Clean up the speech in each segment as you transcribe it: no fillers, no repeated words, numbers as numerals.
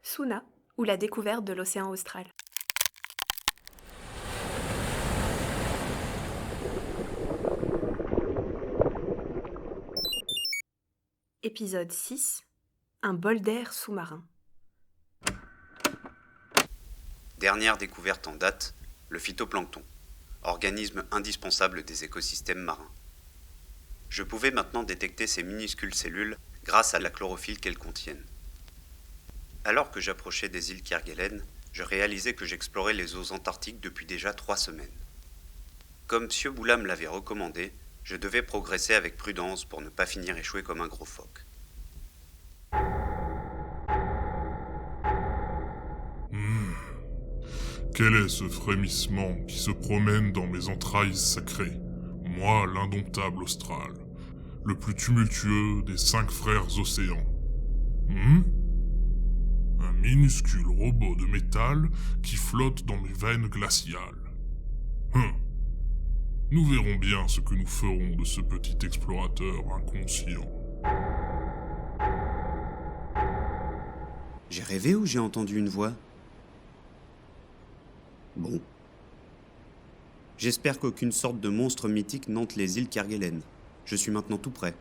Suna, ou la découverte de l'océan austral. Épisode 6. Un bol d'air sous-marin. Dernière découverte en date, le phytoplancton, organisme indispensable des écosystèmes marins. Je pouvais maintenant détecter ces minuscules cellules grâce à la chlorophylle qu'elles contiennent. Alors que j'approchais des îles Kerguelen, je réalisais que j'explorais les eaux antarctiques depuis déjà 3 semaines. Comme Sieu Boula me l'avait recommandé, je devais progresser avec prudence pour ne pas finir échoué comme un gros phoque. Quel est ce frémissement qui se promène dans mes entrailles sacrées, moi l'indomptable austral, le plus tumultueux des 5 frères océans? Un minuscule robot de métal qui flotte dans mes veines glaciales. Nous verrons bien ce que nous ferons de ce petit explorateur inconscient. J'ai rêvé ou j'ai entendu une voix ? Bon. J'espère qu'aucune sorte de monstre mythique n'hante les îles Kerguelen. Je suis maintenant tout prêt.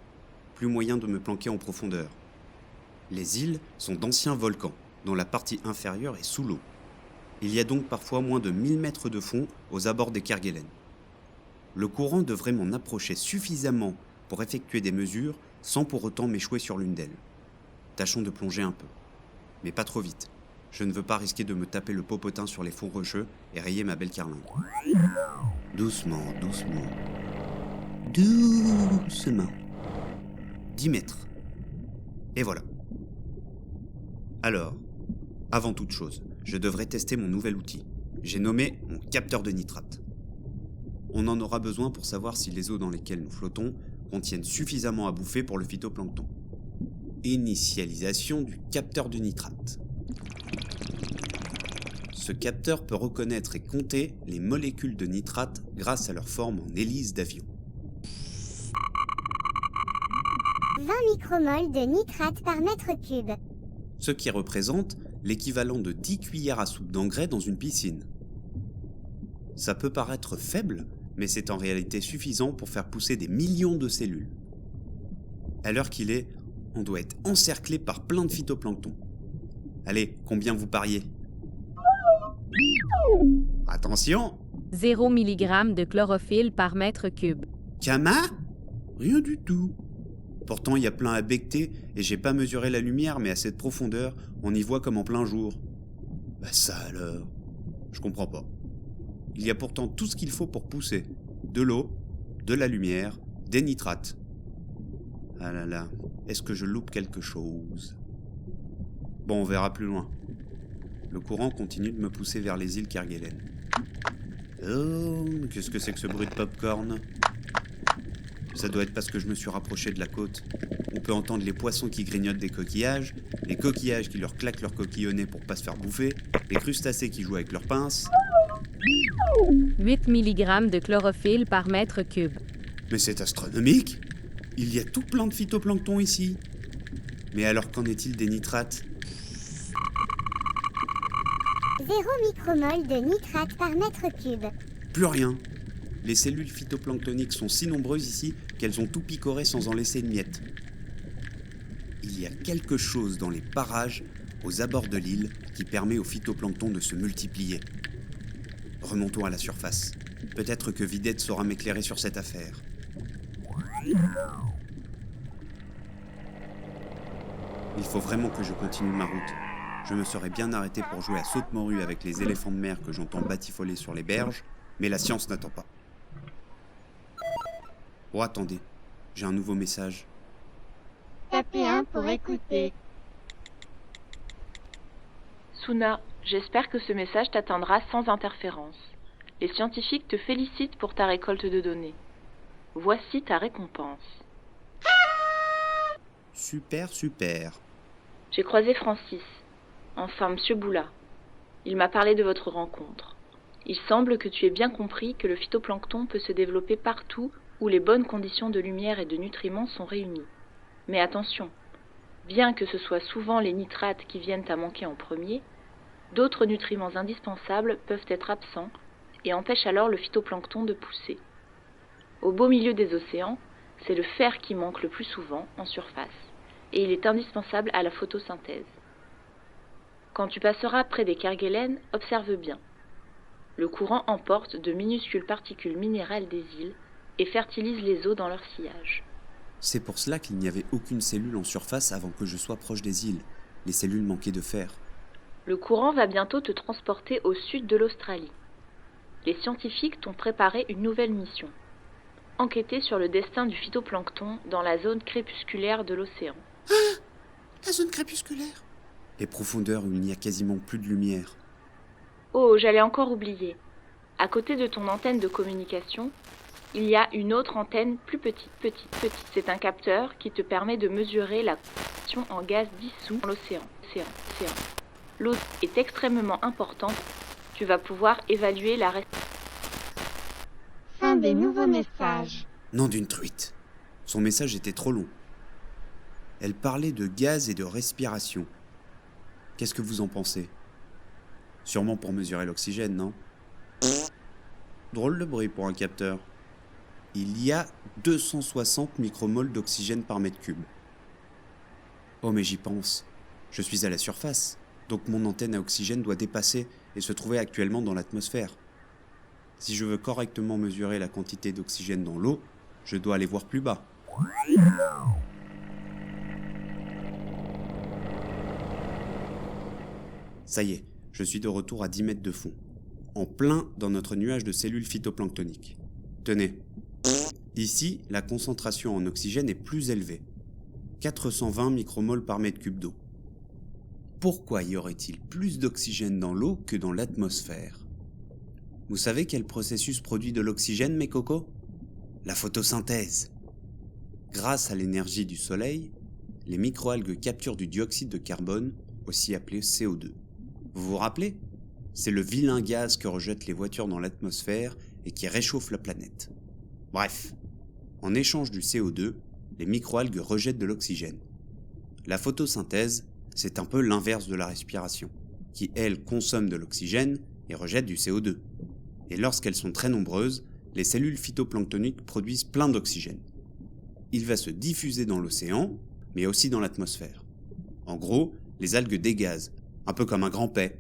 Plus moyen de me planquer en profondeur. Les îles sont d'anciens volcans, dont la partie inférieure est sous l'eau. Il y a donc parfois moins de 1000 mètres de fond aux abords des Kerguelen. Le courant devrait m'en approcher suffisamment pour effectuer des mesures sans pour autant m'échouer sur l'une d'elles. Tâchons de plonger un peu. Mais pas trop vite. Je ne veux pas risquer de me taper le popotin sur les fonds rocheux et rayer ma belle carlingue. Doucement, doucement. Doucement. 10 mètres. Et voilà. Alors, avant toute chose, je devrais tester mon nouvel outil. J'ai nommé mon capteur de nitrate. On en aura besoin pour savoir si les eaux dans lesquelles nous flottons contiennent suffisamment à bouffer pour le phytoplancton. Initialisation du capteur de nitrate. Ce capteur peut reconnaître et compter les molécules de nitrate grâce à leur forme en hélice d'avion. 20 micromoles de nitrate par mètre cube. Ce qui représente l'équivalent de 10 cuillères à soupe d'engrais dans une piscine. Ça peut paraître faible, mais c'est en réalité suffisant pour faire pousser des millions de cellules. À l'heure qu'il est, on doit être encerclé par plein de phytoplancton. Allez, combien vous pariez ? Attention ! 0 mg de chlorophylle par mètre cube. Kama ? Rien du tout. Pourtant, il y a plein à becqueter et j'ai pas mesuré la lumière, mais à cette profondeur, on y voit comme en plein jour. Bah ça alors ? Je comprends pas. Il y a pourtant tout ce qu'il faut pour pousser. De l'eau, de la lumière, des nitrates. Ah là là, est-ce que je loupe quelque chose ? Bon, on verra plus loin. Le courant continue de me pousser vers les îles Kerguelen. Oh, qu'est-ce que c'est que ce bruit de popcorn ? Ça doit être parce que je me suis rapproché de la côte. On peut entendre les poissons qui grignotent des coquillages, les coquillages qui leur claquent leur coquillonnet pour pas se faire bouffer, les crustacés qui jouent avec leurs pinces. 8 mg de chlorophylle par mètre cube. Mais c'est astronomique ! Il y a tout plein de phytoplancton ici. Mais alors qu'en est-il des nitrates ? 0 micromoles de nitrate par mètre cube. Plus rien. Les cellules phytoplanctoniques sont si nombreuses ici qu'elles ont tout picoré sans en laisser une miette. Il y a quelque chose dans les parages, aux abords de l'île, qui permet au phytoplancton de se multiplier. Remontons à la surface. Peut-être que Vidette saura m'éclairer sur cette affaire. Il faut vraiment que je continue ma route. Je me serais bien arrêté pour jouer à saute-morue avec les éléphants de mer que j'entends batifoler sur les berges, mais la science n'attend pas. Oh, attendez, j'ai un nouveau message. Tapez 1 pour écouter. Suna, j'espère que ce message t'atteindra sans interférence. Les scientifiques te félicitent pour ta récolte de données. Voici ta récompense. Super, super. J'ai croisé Francis, enfin Monsieur Boula. Il m'a parlé de votre rencontre. Il semble que tu aies bien compris que le phytoplancton peut se développer partout où les bonnes conditions de lumière et de nutriments sont réunies. Mais attention, Bien que ce soit souvent les nitrates qui viennent à manquer en premier, d'autres nutriments indispensables peuvent être absents et empêchent alors le phytoplancton de pousser. Au beau milieu des océans, c'est le fer qui manque le plus souvent en surface, et il est indispensable à la photosynthèse. Quand tu passeras près des Kerguelen, observe bien. Le courant emporte de minuscules particules minérales des îles et fertilise les eaux dans leur sillage. C'est pour cela qu'il n'y avait aucune cellule en surface avant que je sois proche des îles. Les cellules manquaient de fer. Le courant va bientôt te transporter au sud de l'Australie. Les scientifiques t'ont préparé une nouvelle mission. Enquêter sur le destin du phytoplancton dans la zone crépusculaire de l'océan. Ah, la zone crépusculaire. Les profondeurs où il n'y a quasiment plus de lumière. Oh, j'allais encore oublier. À côté de ton antenne de communication, il y a une autre antenne plus petite. C'est un capteur qui te permet de mesurer la concentration en gaz dissous dans l'océan. L'eau est extrêmement importante. Tu vas pouvoir évaluer la Fin des nouveaux messages. Nom d'une truite. Son message était trop long. Elle parlait de gaz et de respiration. Qu'est-ce que vous en pensez? Sûrement pour mesurer l'oxygène, non? Drôle de bruit pour un capteur. Il y a 260 micromoles d'oxygène par mètre cube. Oh mais j'y pense. Je suis à la surface, donc mon antenne à oxygène doit dépasser et se trouver actuellement dans l'atmosphère. Si je veux correctement mesurer la quantité d'oxygène dans l'eau, je dois aller voir plus bas. Ça y est, je suis de retour à 10 mètres de fond, en plein dans notre nuage de cellules phytoplanctoniques. Tenez, ici, la concentration en oxygène est plus élevée, 420 micromoles par mètre cube d'eau. Pourquoi y aurait-il plus d'oxygène dans l'eau que dans l'atmosphère? Vous savez quel processus produit de l'oxygène, mes cocos? La photosynthèse. Grâce à l'énergie du soleil, les microalgues capturent du dioxyde de carbone, aussi appelé CO2. Vous vous rappelez? C'est le vilain gaz que rejettent les voitures dans l'atmosphère et qui réchauffe la planète. Bref, en échange du CO2, les microalgues rejettent de l'oxygène. La photosynthèse, c'est un peu l'inverse de la respiration, qui, elle, consomme de l'oxygène et rejette du CO2. Et lorsqu'elles sont très nombreuses, les cellules phytoplanctoniques produisent plein d'oxygène. Il va se diffuser dans l'océan, mais aussi dans l'atmosphère. En gros, les algues dégazent, un peu comme un grand paix.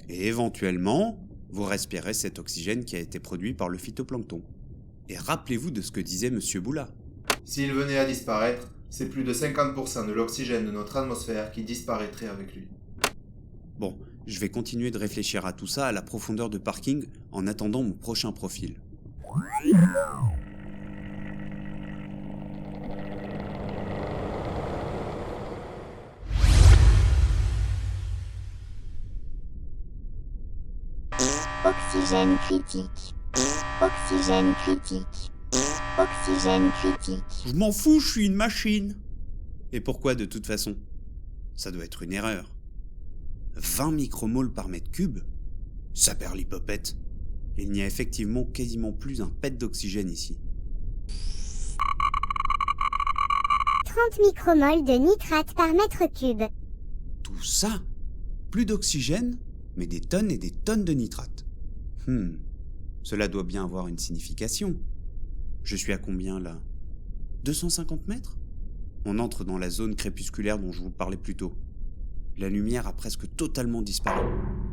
Et éventuellement, vous respirez cet oxygène qui a été produit par le phytoplancton. Et rappelez-vous de ce que disait Monsieur Boula. S'il venait à disparaître, c'est plus de 50% de l'oxygène de notre atmosphère qui disparaîtrait avec lui. Bon, je vais continuer de réfléchir à tout ça à la profondeur de parking en attendant mon prochain profil. Oxygène critique. Oxygène critique. Oxygène critique. Je m'en fous, je suis une machine. Et pourquoi de toute façon? Ça doit être une erreur. 20 micromoles par mètre cube? Ça perd l'hypopète. Il n'y a effectivement quasiment plus un pet d'oxygène ici. 30 micromoles de nitrate par mètre cube. Tout ça? Plus d'oxygène, mais des tonnes et des tonnes de nitrate. Cela doit bien avoir une signification. Je suis à combien là? 250 mètres? On entre dans la zone crépusculaire dont je vous parlais plus tôt. La lumière a presque totalement disparu.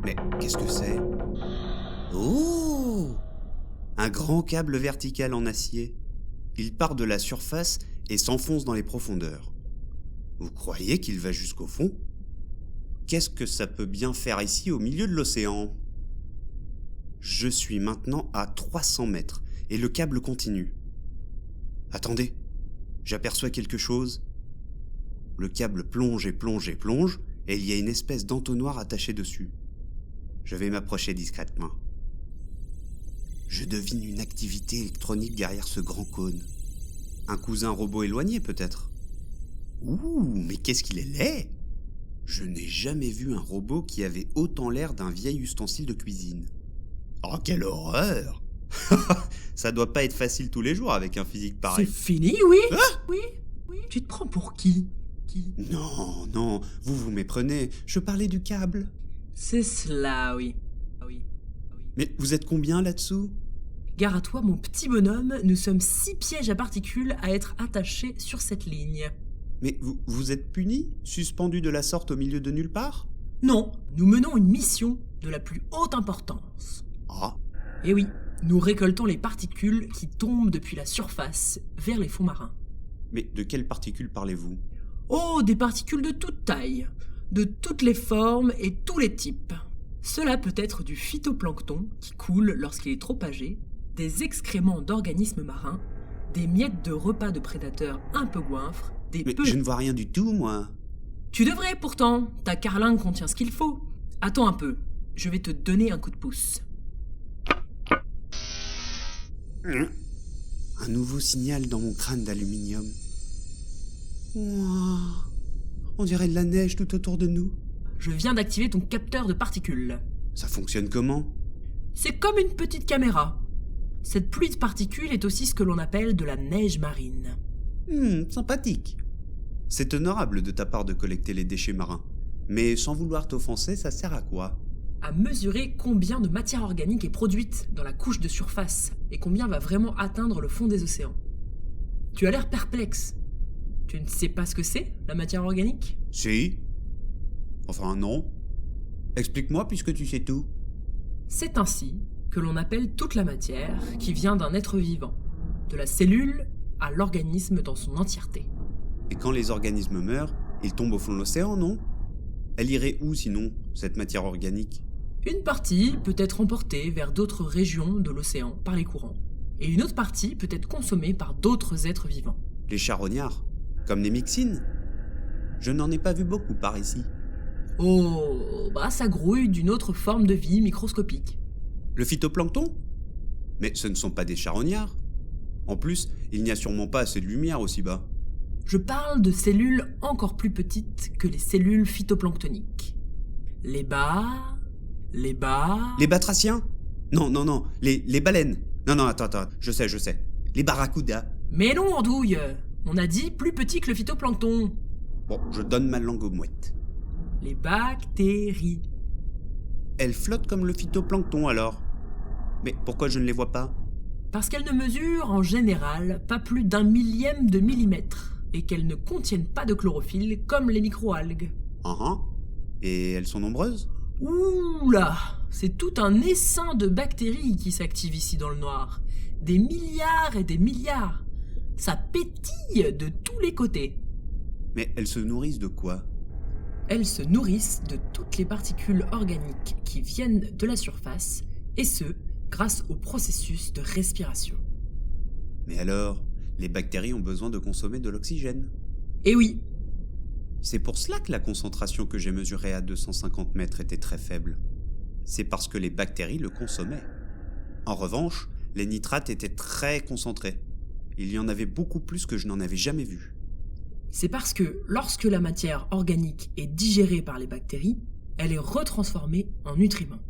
Mais qu'est-ce que c'est? Oh! Un grand câble vertical en acier. Il part de la surface et s'enfonce dans les profondeurs. Vous croyez qu'il va jusqu'au fond? Qu'est-ce que ça peut bien faire ici au milieu de l'océan? Je suis maintenant à 300 mètres et le câble continue. Attendez, j'aperçois quelque chose. Le câble plonge et plonge et plonge et il y a une espèce d'entonnoir attaché dessus. Je vais m'approcher discrètement. Je devine une activité électronique derrière ce grand cône. Un cousin robot éloigné peut-être. Ouh, mais qu'est-ce qu'il est laid! Je n'ai jamais vu un robot qui avait autant l'air d'un vieil ustensile de cuisine. Oh, quelle horreur! Ça doit pas être facile tous les jours avec un physique pareil. C'est fini, oui? Ah! Oui. Tu te prends pour qui? Non, non, vous méprenez. Je parlais du câble. C'est cela, oui. Mais vous êtes combien là-dessous? Gare à toi, mon petit bonhomme, nous sommes 6 pièges à particules à être attachés sur cette ligne. Mais vous êtes puni? Suspendu de la sorte au milieu de nulle part? Non, nous menons une mission de la plus haute importance. Ah, Et oui, nous récoltons les particules qui tombent depuis la surface vers les fonds marins. mais de quelles particules parlez-vous? Oh, des particules de toute taille, de toutes les formes et tous les types. Cela peut être du phytoplancton qui coule lorsqu'il est trop âgé, des excréments d'organismes marins, des miettes de repas de prédateurs un peu goinfres, des Mais je ne vois rien du tout, moi. Tu devrais pourtant, ta carlingue contient ce qu'il faut. Attends un peu, je vais te donner un coup de pouce. Un nouveau signal dans mon crâne d'aluminium. Ouah, on dirait de la neige tout autour de nous. Je viens d'activer ton capteur de particules. Ça fonctionne comment? C'est comme une petite caméra. Cette pluie de particules est aussi ce que l'on appelle de la neige marine. Sympathique. C'est honorable de ta part de collecter les déchets marins. Mais sans vouloir t'offenser, ça sert à quoi? À mesurer combien de matière organique est produite dans la couche de surface et combien va vraiment atteindre le fond des océans. Tu as l'air perplexe. Tu ne sais pas ce que c'est, la matière organique? Si. Enfin non. Explique-moi puisque tu sais tout. C'est ainsi que l'on appelle toute la matière qui vient d'un être vivant, de la cellule à l'organisme dans son entièreté. Et quand les organismes meurent, ils tombent au fond de l'océan, non? Elle irait où sinon, cette matière organique? Une partie peut être emportée vers d'autres régions de l'océan par les courants, et une autre partie peut être consommée par d'autres êtres vivants. Les charognards? Comme les myxines? Je n'en ai pas vu beaucoup par ici. Oh, bah ça grouille d'une autre forme de vie microscopique. Le phytoplancton? Mais ce ne sont pas des charognards. En plus, il n'y a sûrement pas assez de lumière aussi bas. Je parle de cellules encore plus petites que les cellules phytoplanctoniques. Les batraciens? Non, les baleines. Non, attends, je sais. Les barracudas. Mais non, andouille. On a dit plus petit que le phytoplancton. Bon, je donne ma langue aux mouettes. Les bactéries. Elles flottent comme le phytoplancton alors. Mais pourquoi je ne les vois pas? Parce qu'elles ne mesurent en général pas plus d'1 millième de millimètre et qu'elles ne contiennent pas de chlorophylle comme les microalgues. Et elles sont nombreuses? Ouh là, c'est tout un essaim de bactéries qui s'activent ici dans le noir. Des milliards et des milliards. Ça pétille de tous les côtés. Mais elles se nourrissent de quoi? Elles se nourrissent de toutes les particules organiques qui viennent de la surface, et ce, grâce au processus de respiration. Mais alors, les bactéries ont besoin de consommer de l'oxygène. Eh oui, C'est pour cela que la concentration que j'ai mesurée à 250 mètres était très faible. C'est parce que les bactéries le consommaient. En revanche, les nitrates étaient très concentrés. Il y en avait beaucoup plus que je n'en avais jamais vu. c'est parce que lorsque la matière organique est digérée par les bactéries, elle est retransformée en nutriments.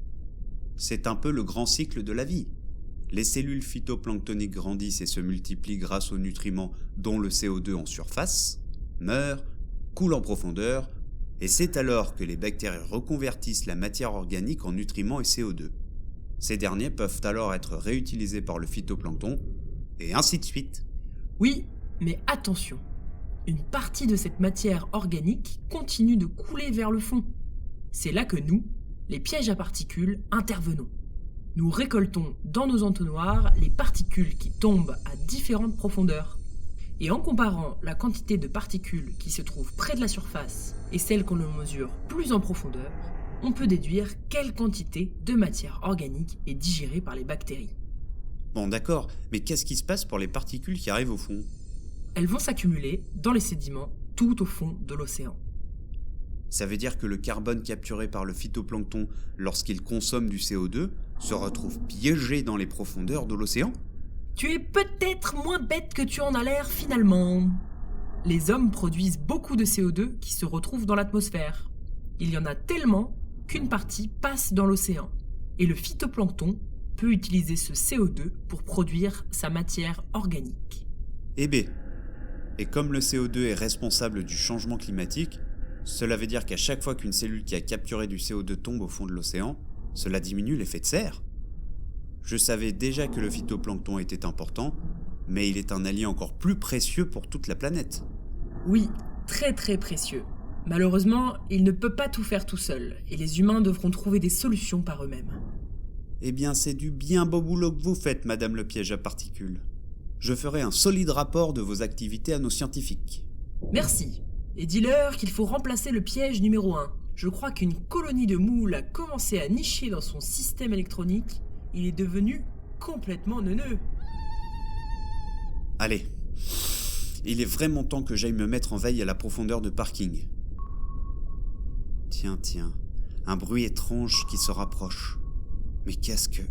C'est un peu le grand cycle de la vie. Les cellules phytoplanctoniques grandissent et se multiplient grâce aux nutriments dont le CO2 en surface, meurent, coulent en profondeur, et c'est alors que les bactéries reconvertissent la matière organique en nutriments et CO2. Ces derniers peuvent alors être réutilisés par le phytoplancton, et ainsi de suite. Oui, mais attention, une partie de cette matière organique continue de couler vers le fond. C'est là que nous, les pièges à particules, intervenons. Nous récoltons dans nos entonnoirs les particules qui tombent à différentes profondeurs. Et en comparant la quantité de particules qui se trouvent près de la surface et celles qu'on mesure plus en profondeur, on peut déduire quelle quantité de matière organique est digérée par les bactéries. Bon d'accord, mais qu'est-ce qui se passe pour les particules qui arrivent au fond? Elles vont s'accumuler dans les sédiments tout au fond de l'océan. Ça veut dire que le carbone capturé par le phytoplancton lorsqu'il consomme du CO2 se retrouve piégé dans les profondeurs de l'océan? Tu es peut-être moins bête que tu en as l'air finalement. Les hommes produisent beaucoup de CO2 qui se retrouvent dans l'atmosphère. Il y en a tellement qu'une partie passe dans l'océan. Et le phytoplancton peut utiliser ce CO2 pour produire sa matière organique. Eh ben, Et comme le CO2 est responsable du changement climatique, cela veut dire qu'à chaque fois qu'une cellule qui a capturé du CO2 tombe au fond de l'océan, cela diminue l'effet de serre. Je savais déjà que le phytoplancton était important, mais il est un allié encore plus précieux pour toute la planète. Oui, très très précieux. Malheureusement, il ne peut pas tout faire tout seul, et les humains devront trouver des solutions par eux-mêmes. Eh bien, c'est du bien beau boulot que vous faites, Madame le piège à particules. Je ferai un solide rapport de vos activités à nos scientifiques. Merci. Et dis-leur qu'il faut remplacer le piège numéro 1. Je crois qu'une colonie de moules a commencé à nicher dans son système électronique. Il est devenu complètement neuneux. Allez, il est vraiment temps que j'aille me mettre en veille à la profondeur de parking. Tiens, un bruit étrange qui se rapproche. Mais qu'est-ce que...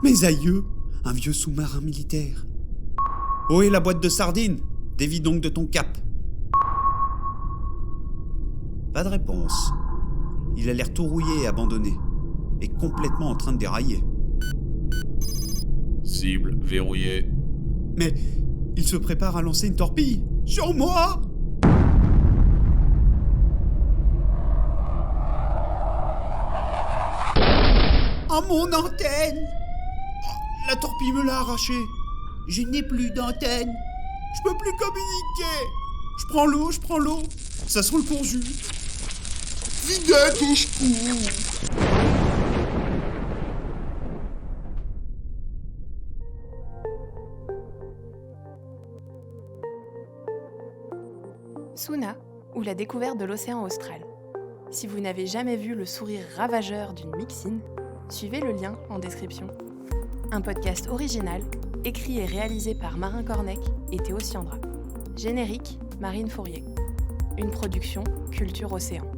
Mes aïeux, un vieux sous-marin militaire. Où est la boîte de sardines? Dévie donc de ton cap. Pas de réponse. Il a l'air tout rouillé et abandonné, et complètement en train de dérailler. Cible verrouillée. Mais il se prépare à lancer une torpille. Sur moi! Oh, mon antenne! Oh, la torpille me l'a arrachée. Je n'ai plus d'antenne. Je peux plus communiquer. Je prends l'eau. Ça sent le pourju. Vidette au secours! Suna, ou la découverte de l'océan austral. Si vous n'avez jamais vu le sourire ravageur d'une myxine, suivez le lien en description. Un podcast original, écrit et réalisé par Marin Cornec et Théo Siandra. Générique, Marine Fourier. Une production Culture Océan.